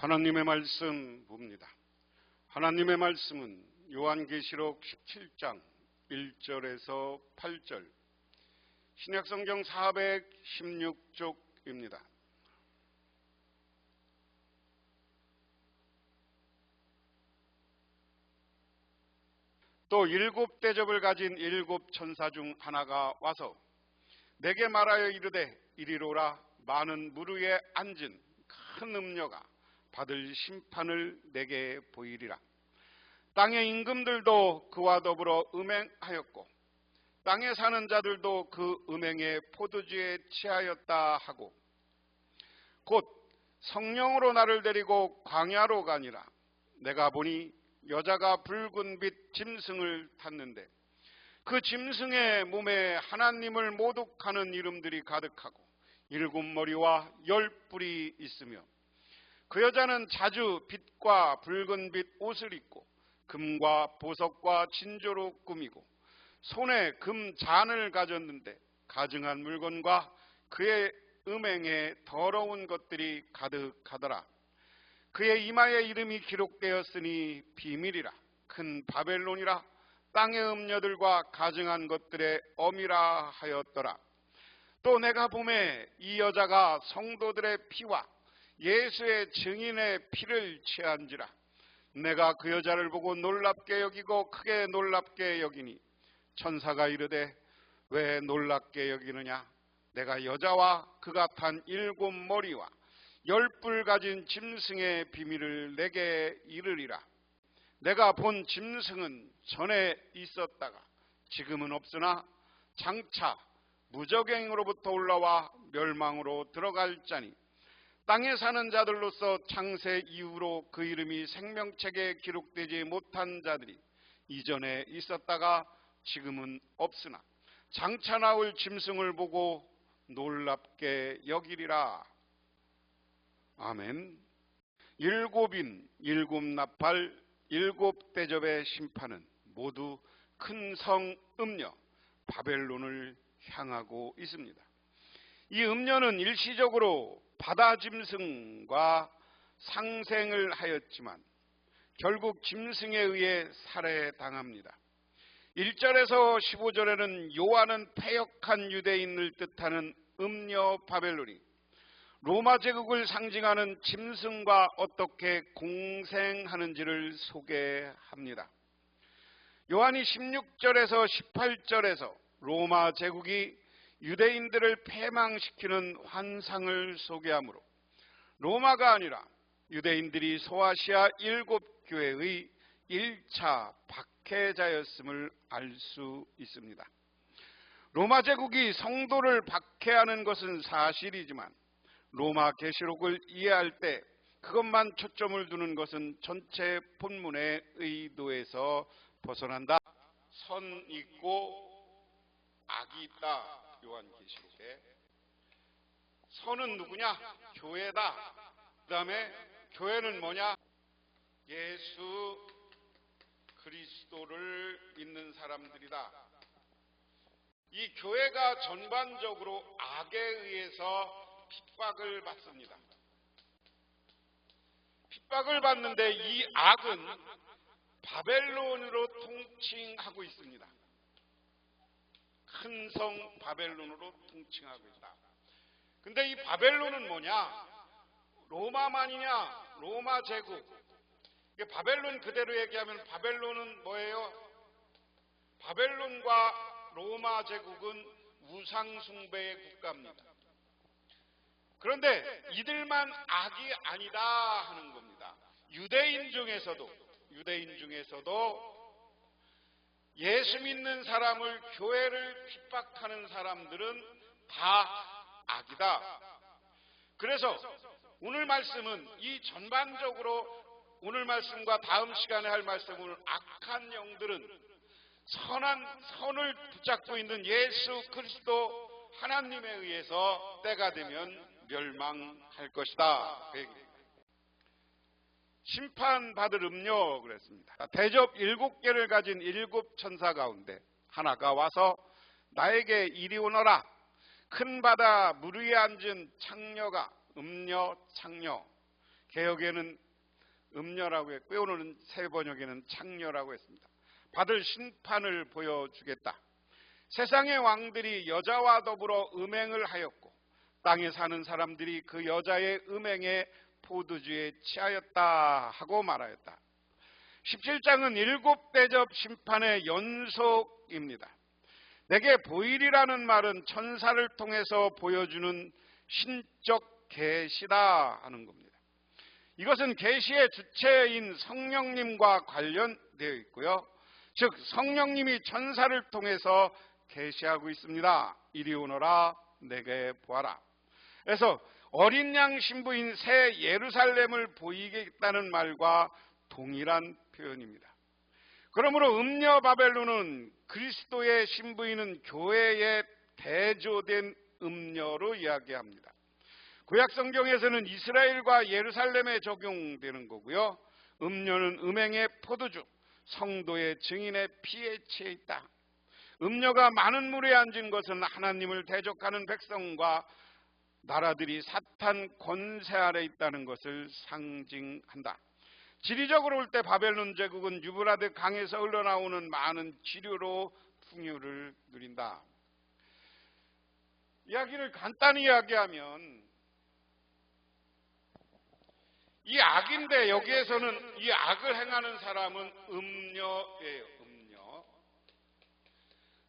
하나님의 말씀 봅니다. 하나님의 말씀은 요한계시록 17장 1절에서 8절, 신약성경 416쪽입니다. 또 7대접을 가진 7천사 중 하나가 와서 내게 말하여 이르되 이리로라. 많은 물 위에 앉은 큰 음녀가 받을 심판을 내게 보이리라. 땅의 임금들도 그와 더불어 음행하였고 땅에 사는 자들도 그 음행의 포도주에 취하였다 하고 곧 성령으로 나를 데리고 광야로 가니라. 내가 보니 여자가 붉은 빛 짐승을 탔는데 그 짐승의 몸에 하나님을 모독하는 이름들이 가득하고 7머리와 10뿔이 있으며 그 여자는 자주 빛과 붉은 빛 옷을 입고 금과 보석과 진조로 꾸미고 손에 금 잔을 가졌는데 가증한 물건과 그의 음행에 더러운 것들이 가득하더라. 그의 이마에 이름이 기록되었으니 비밀이라. 큰 바벨론이라. 땅의 음녀들과 가증한 것들의 어미라 하였더라. 또 내가 보매 이 여자가 성도들의 피와 예수의 증인의 피를 취한지라. 내가 그 여자를 보고 놀랍게 여기고 크게 놀랍게 여기니 천사가 이르되 왜 놀랍게 여기느냐. 내가 여자와 그가 탄 7머리와 10뿔 가진 짐승의 비밀을 내게 이르리라. 내가 본 짐승은 전에 있었다가 지금은 없으나 장차 무적행으로부터 올라와 멸망으로 들어갈 자니 땅에 사는 자들로서 창세 이후로 그 이름이 생명책에 기록되지 못한 자들이 이전에 있었다가 지금은 없으나 장차 나올 짐승을 보고 놀랍게 여기리라. 아멘. 7인 7나팔 7대접의 심판은 모두 큰 성 음녀 바벨론을 향하고 있습니다. 이 음녀는 일시적으로 바다 짐승과 상생을 하였지만 결국 짐승에 의해 살해당합니다. 1절에서 15절에는 요한은 패역한 유대인을 뜻하는 음녀 바벨론이 로마 제국을 상징하는 짐승과 어떻게 공생하는지를 소개합니다. 요한이 16절에서 18절에서 로마 제국이 유대인들을 패망시키는 환상을 소개하므로 로마가 아니라 유대인들이 소아시아 7교회의 1차 박해자였음을 알 수 있습니다. 로마 제국이 성도를 박해하는 것은 사실이지만 로마 계시록을 이해할 때 그것만 초점을 두는 것은 전체 본문의 의도에서 벗어난다. 선 있고 악이 있다. 요한계시록에 선은 누구냐? 교회다. 그 다음에 교회는 뭐냐? 예수 그리스도를 믿는 사람들이다. 이 교회가 전반적으로 악에 의해서 핍박을 받습니다. 핍박을 받는데 이 악은 바벨론으로 통칭하고 있습니다. 큰 성 바벨론으로 통칭하고 있다. 근데 이 바벨론은 뭐냐? 로마만이냐? 로마 제국. 바벨론 그대로 얘기하면 바벨론은 뭐예요? 바벨론과 로마 제국은 우상숭배의 국가입니다. 그런데 이들만 악이 아니다 하는 겁니다. 유대인 중에서도 예수 믿는 사람을, 교회를 핍박하는 사람들은 다 악이다. 그래서 오늘 말씀은 이 전반적으로 오늘 말씀과 다음 시간에 할 말씀은 악한 영들은 선을 붙잡고 있는 예수 그리스도 하나님에 의해서 때가 되면 멸망할 것이다. 심판받을 음료 그랬습니다. 대접 7개를 가진 7천사 가운데 하나가 와서 나에게 이리 오너라. 큰 바다 물 위에 앉은 창녀가 음녀 창녀 개역에는 음녀라고 했고요. 오늘은 새 번역에는 창녀라고 했습니다. 받을 심판을 보여주겠다. 세상의 왕들이 여자와 더불어 음행을 하였고 땅에 사는 사람들이 그 여자의 음행에 포도주에 취하였다 하고 말하였다. 17장은 7대접 심판의 연속입니다. 내게 보이리라는 말은 천사를 통해서 보여주는 신적 계시다 하는 겁니다. 이것은 계시의 주체인 성령님과 관련되어 있고요. 즉 성령님이 천사를 통해서 계시하고 있습니다. 이리 오너라 내게 보아라. 그래서 어린 양 신부인 새 예루살렘을 보이겠다는 말과 동일한 표현입니다. 그러므로 음녀 바벨론은 그리스도의 신부이는 교회에 대조된 음녀로 이야기합니다. 구약 성경에서는 이스라엘과 예루살렘에 적용되는 거고요. 음녀는 음행의 포도주, 성도의 증인의 피에 취해 있다. 음녀가 많은 물에 앉은 것은 하나님을 대적하는 백성과 나라들이 사탄 권세 아래 있다는 것을 상징한다. 지리적으로 볼 때 바벨론 제국은 유브라데 강에서 흘러나오는 많은 지류로 풍요를 누린다. 이야기를 간단히 이야기하면 이 악인데 여기에서는 이 악을 행하는 사람은 음녀예요.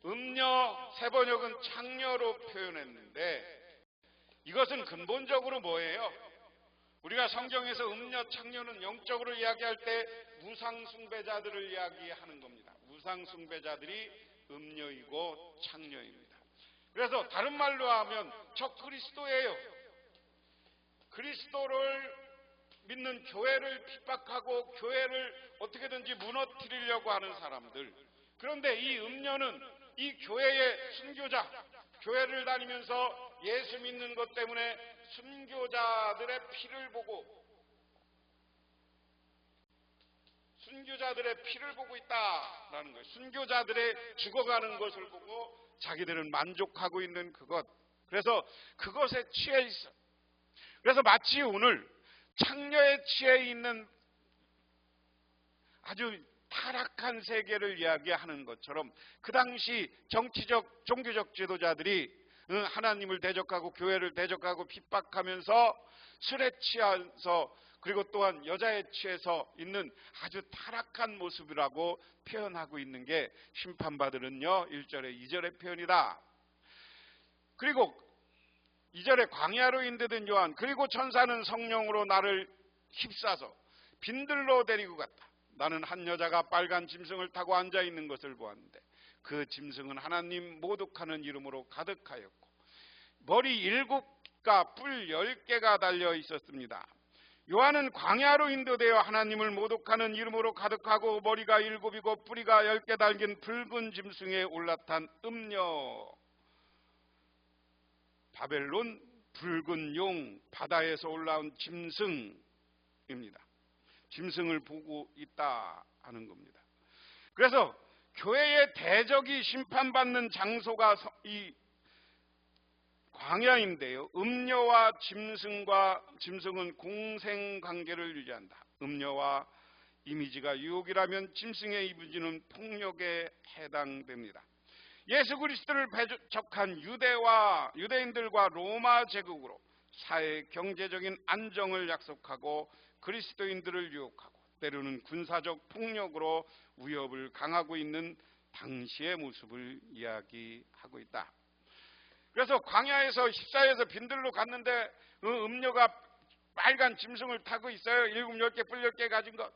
음녀 새 번역은 창녀로 표현했는데 이것은 근본적으로 뭐예요? 우리가 성경에서 음녀, 창녀는 영적으로 이야기할 때 우상숭배자들을 이야기하는 겁니다. 우상숭배자들이 음녀이고 창녀입니다. 그래서 다른 말로 하면 저 그리스도예요. 그리스도를 믿는 교회를 핍박하고 교회를 어떻게든지 무너뜨리려고 하는 사람들. 그런데 이 음녀는 이 교회의 순교자, 교회를 다니면서 예수 믿는 것 때문에 순교자들의 피를 보고 있다라는 거예요. 순교자들의 죽어가는 것을 보고 자기들은 만족하고 있는 그것. 그래서 그것에 취해 있어. 그래서 마치 오늘 창녀에 취해 있는 아주 타락한 세계를 이야기하는 것처럼 그 당시 정치적, 종교적 지도자들이 하나님을 대적하고 교회를 대적하고 핍박하면서 술에 취해서 그리고 또한 여자에 취해서 있는 아주 타락한 모습이라고 표현하고 있는 게 심판받으는요 1절에 2절의 표현이다. 그리고 2절에 광야로 인도된 요한 그리고 천사는 성령으로 나를 휩싸서 빈들로 데리고 갔다. 나는 한 여자가 빨간 짐승을 타고 앉아있는 것을 보았는데 그 짐승은 하나님 모독하는 이름으로 가득하였고 머리 7과 뿔 10개가 달려 있었습니다. 요한은 광야로 인도되어 하나님을 모독하는 이름으로 가득하고 머리가 7이고 뿌리가 10개 달린 붉은 짐승에 올라탄 음녀. 바벨론 붉은 용, 바다에서 올라온 짐승입니다. 짐승을 보고 있다 하는 겁니다. 그래서 교회의 대적이 심판받는 장소가 이 광야인데요. 음녀와 짐승은 공생관계를 유지한다. 음녀와 이미지가 유혹이라면 짐승의 이미지는 폭력에 해당됩니다. 예수 그리스도를 배척한 유대인들과 로마 제국으로 사회 경제적인 안정을 약속하고 그리스도인들을 유혹하고 때로는 군사적 폭력으로 위협을 강하고 있는 당시의 모습을 이야기하고 있다. 그래서 광야에서 14에서 빈들로 갔는데 음녀가 빨간 짐승을 타고 있어요. 7, 10개, 뿔 10개 가진 것.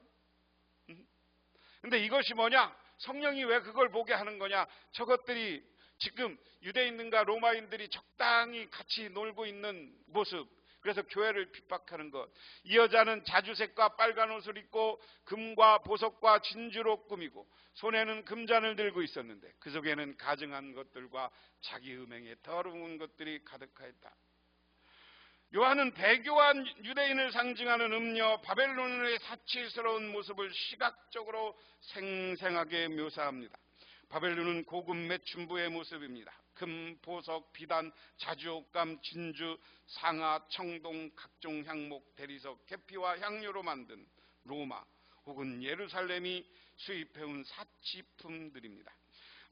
근데 이것이 뭐냐? 성령이 왜 그걸 보게 하는 거냐? 저것들이 지금 유대인들과 로마인들이 적당히 같이 놀고 있는 모습. 그래서 교회를 핍박하는 것. 이 여자는 자주색과 빨간 옷을 입고 금과 보석과 진주로 꾸미고 손에는 금잔을 들고 있었는데 그 속에는 가증한 것들과 자기 음행에 더러운 것들이 가득하였다. 요한은 배교한 유대인을 상징하는 음녀 바벨론의 사치스러운 모습을 시각적으로 생생하게 묘사합니다. 바벨론은 고급 매춘부의 모습입니다. 금, 보석, 비단, 자주, 옷감, 진주, 상아, 청동, 각종 향목, 대리석, 계피와 향료로 만든 로마 혹은 예루살렘이 수입해온 사치품들입니다.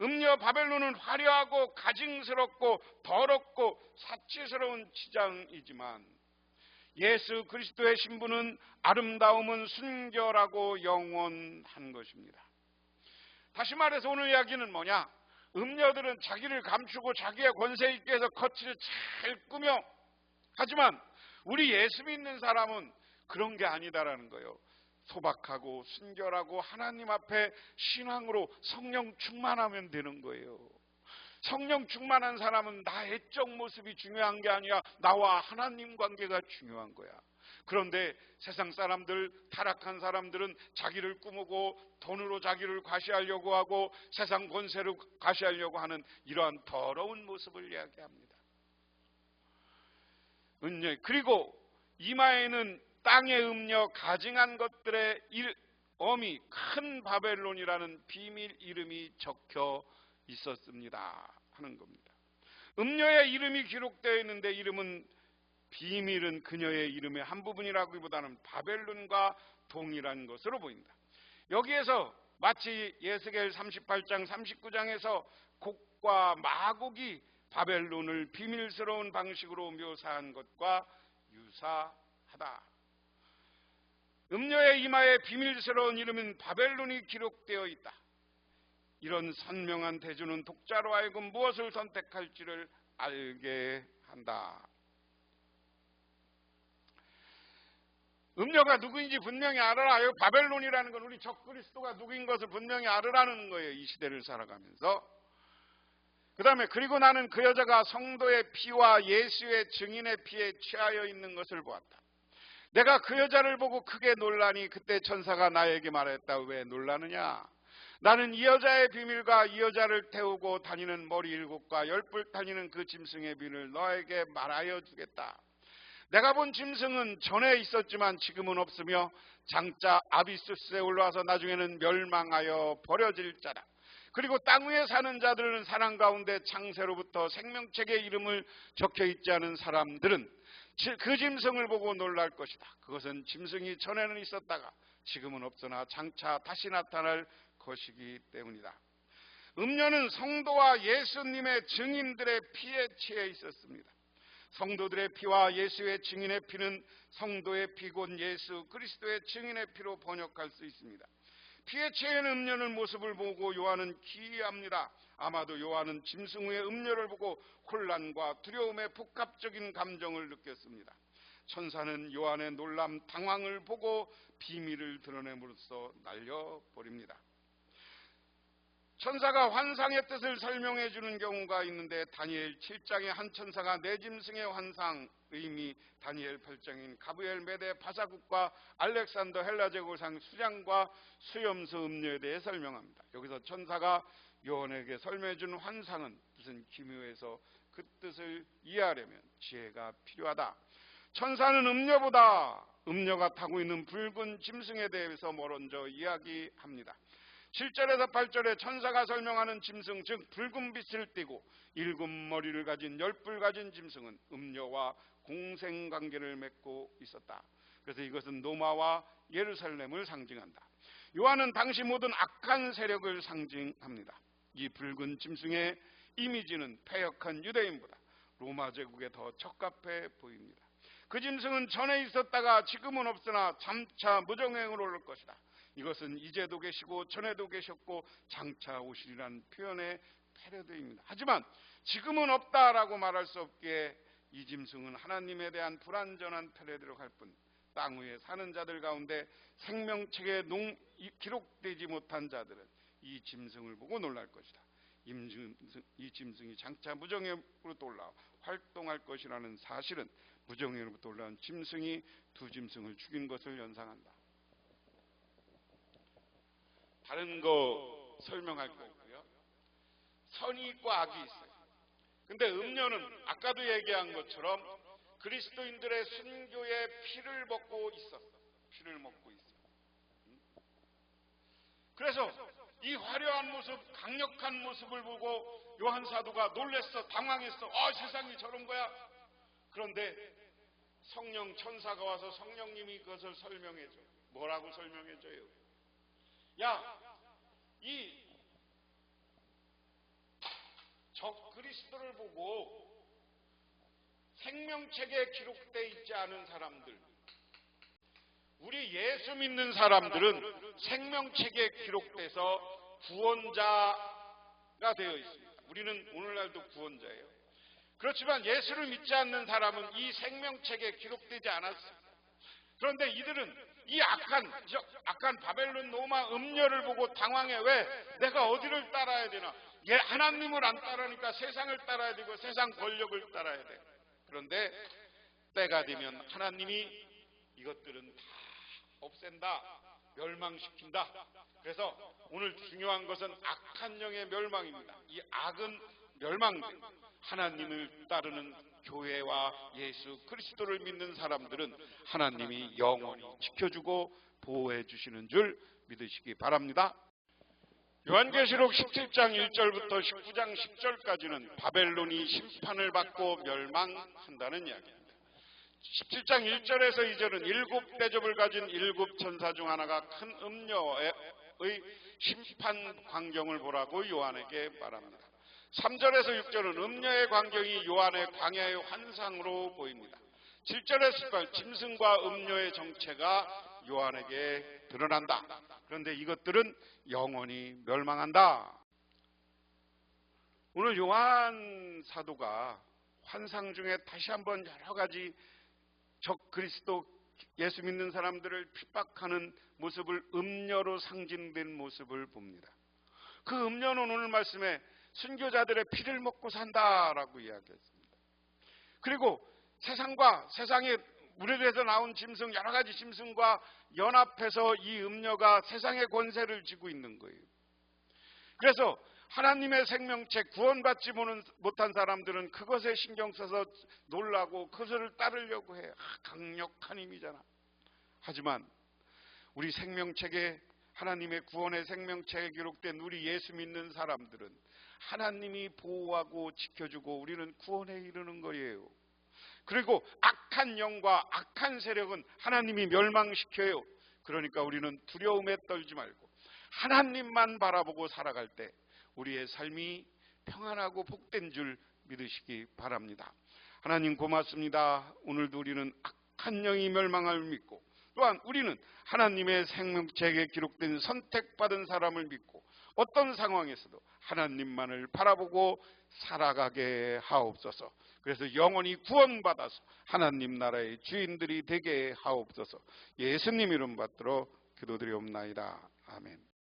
음녀 바벨론은 화려하고 가증스럽고 더럽고 사치스러운 치장이지만 예수 그리스도의 신부는 아름다움은 순결하고 영원한 것입니다. 다시 말해서 오늘 이야기는 뭐냐? 음녀들은 자기를 감추고 자기의 권세 있게 해서 겉을 잘 꾸며, 하지만 우리 예수 믿는 사람은 그런 게 아니다라는 거예요. 소박하고 순결하고 하나님 앞에 신앙으로 성령 충만하면 되는 거예요. 성령 충만한 사람은 나 애적 모습이 중요한 게 아니라 나와 하나님 관계가 중요한 거야. 그런데 세상 사람들, 타락한 사람들은 자기를 꾸미고 돈으로 자기를 과시하려고 하고 세상 권세로 과시하려고 하는 이러한 더러운 모습을 이야기합니다. 그리고 이마에는 땅의 음녀 가증한 것들의 어미 큰 바벨론이라는 비밀 이름이 적혀 있었습니다 하는 겁니다. 음녀의 이름이 기록되어 있는데 이름은 비밀은 그녀의 이름의 한 부분이라기보다는 바벨론과 동일한 것으로 보인다. 여기에서 마치 예스겔 38장 39장에서 곡과 마곡이 바벨론을 비밀스러운 방식으로 묘사한 것과 유사하다. 음녀의 이마에 비밀스러운 이름인 바벨론이 기록되어 있다. 이런 선명한 대조는 독자로 하여금 무엇을 선택할지를 알게 한다. 음녀가 누구인지 분명히 알아라. 바벨론이라는 건 우리 적 그리스도가 누구인 것을 분명히 알으라는 거예요. 이 시대를 살아가면서. 그 다음에 그리고 나는 그 여자가 성도의 피와 예수의 증인의 피에 취하여 있는 것을 보았다. 내가 그 여자를 보고 크게 놀라니 그때 천사가 나에게 말했다. 왜 놀라느냐? 나는 이 여자의 비밀과 이 여자를 태우고 다니는 머리 7과 10뿔 다니는 그 짐승의 비밀을 너에게 말하여 주겠다. 내가 본 짐승은 전에 있었지만 지금은 없으며 장차 아비스스에 올라와서 나중에는 멸망하여 버려질 자다. 그리고 땅 위에 사는 자들은 사람 가운데 창세로부터 생명책의 이름을 적혀 있지 않은 사람들은 그 짐승을 보고 놀랄 것이다. 그것은 짐승이 전에는 있었다가 지금은 없으나 장차 다시 나타날 것이기 때문이다. 음녀는 성도와 예수님의 증인들의 피에 취해 있었습니다. 성도들의 피와 예수의 증인의 피는 성도의 피 곧 예수 그리스도의 증인의 피로 번역할 수 있습니다. 피에 취해 있는 음녀는 모습을 보고 요한은 기이합니다. 아마도 요한은 짐승 위의 음녀를 보고 혼란과 두려움의 복합적인 감정을 느꼈습니다. 천사는 요한의 놀람, 당황을 보고 비밀을 드러냄으로써 날려버립니다. 천사가 환상의 뜻을 설명해 주는 경우가 있는데 다니엘 7장의 한 천사가 네 짐승의 환상 의미, 다니엘 8장인 가브리엘 메대 바사국과 알렉산더 헬라 제국상 수장과 수염소 음녀에 대해 설명합니다. 여기서 천사가 요한에게 설명해 주는 환상은 무슨 기묘해서 그 뜻을 이해하려면 지혜가 필요하다. 천사는 음녀가 타고 있는 붉은 짐승에 대해서 먼저 이야기합니다. 7절에서 8절에 천사가 설명하는 짐승, 즉 붉은 빛을 띠고 7머리를 가진 10뿔 가진 짐승은 음녀와 공생관계를 맺고 있었다. 그래서 이것은 로마와 예루살렘을 상징한다. 요한은 당시 모든 악한 세력을 상징합니다. 이 붉은 짐승의 이미지는 패역한 유대인보다 로마 제국에 더 적합해 보입니다. 그 짐승은 전에 있었다가 지금은 없으나 장차 무정행으로 올 것이다. 이것은 이제도 계시고 전에도 계셨고 장차 오시리라는 표현의 패러디입니다. 하지만 지금은 없다라고 말할 수 없기에 이 짐승은 하나님에 대한 불완전한 패러디로 갈 뿐 땅 위에 사는 자들 가운데 생명책에 기록되지 못한 자들은 이 짐승을 보고 놀랄 것이다. 이 짐승이 장차 무정행으로부터 올라와 활동할 것이라는 사실은 무정행으로부터 올라온 짐승이 두 짐승을 죽인 것을 연상한다. 다른 거 설명할 거 없고요. 선이 있고 악이 있어요. 근데 음녀는 아까도 얘기한 것처럼 그리스도인들의 순교의 피를 먹고 있었어. 피를 먹고 있어. 그래서 이 화려한 모습, 강력한 모습을 보고 요한 사도가 놀랬어, 당황했어. 세상이 저런 거야. 그런데 성령 천사가 와서 성령님이 그것을 설명해줘. 뭐라고 설명해줘요? 이 적 그리스도를 보고 생명책에 기록되어 있지 않은 사람들, 우리 예수 믿는 사람들은 생명책에 기록돼서 구원자가 되어 있습니다. 우리는 오늘날도 구원자예요. 그렇지만 예수를 믿지 않는 사람은 이 생명책에 기록되지 않았습니다. 그런데 이들은 이 악한 바벨론 로마 음녀를 보고 당황해. 왜? 내가 어디를 따라야 되나? 하나님을 안 따르니까 세상을 따라야 되고 세상 권력을 따라야 돼. 그런데 때가 되면 하나님이 이것들은 다 없앤다, 멸망시킨다. 그래서 오늘 중요한 것은 악한 영의 멸망입니다. 이 악은 멸망된 하나님을 따르는 교회와 예수 그리스도를 믿는 사람들은 하나님이 영원히 지켜주고 보호해 주시는 줄 믿으시기 바랍니다. 요한계시록 17장 1절부터 19장 10절까지는 바벨론이 심판을 받고 멸망한다는 이야기입니다. 17장 1절에서 2절은 7 대접을 가진 7 천사 중 하나가 큰 음녀의 심판 광경을 보라고 요한에게 말합니다. 3절에서 6절은 음녀의 광경이 요한의 광야의 환상으로 보입니다. 7절에서 8절 짐승과 음녀의 정체가 요한에게 드러난다. 그런데 이것들은 영원히 멸망한다. 오늘 요한 사도가 환상 중에 다시 한번 여러 가지 적 그리스도 예수 믿는 사람들을 핍박하는 모습을 음녀로 상징된 모습을 봅니다. 그 음녀는 오늘 말씀에 순교자들의 피를 먹고 산다라고 이야기했습니다. 그리고 세상에 우리에서 나온 짐승, 여러 가지 짐승과 연합해서 이 음녀가 세상의 권세를 쥐고 있는 거예요. 그래서 하나님의 생명체 구원받지 못한 사람들은 그것에 신경 써서 놀라고 그것을 따르려고 해요. 강력한 힘이잖아. 하지만 우리 생명책에 하나님의 구원의 생명책에 기록된 우리 예수 믿는 사람들은 하나님이 보호하고 지켜주고 우리는 구원에 이르는 거예요. 그리고 악한 영과 악한 세력은 하나님이 멸망시켜요. 그러니까 우리는 두려움에 떨지 말고 하나님만 바라보고 살아갈 때 우리의 삶이 평안하고 복된 줄 믿으시기 바랍니다. 하나님 고맙습니다. 오늘도 우리는 악한 영이 멸망을 믿고 또한 우리는 하나님의 생명책에 기록된 선택받은 사람을 믿고 어떤 상황에서도 하나님만을 바라보고 살아가게 하옵소서. 그래서 영원히 구원받아서 하나님 나라의 주인들이 되게 하옵소서. 예수님 이름 받들어 기도드리옵나이다. 아멘.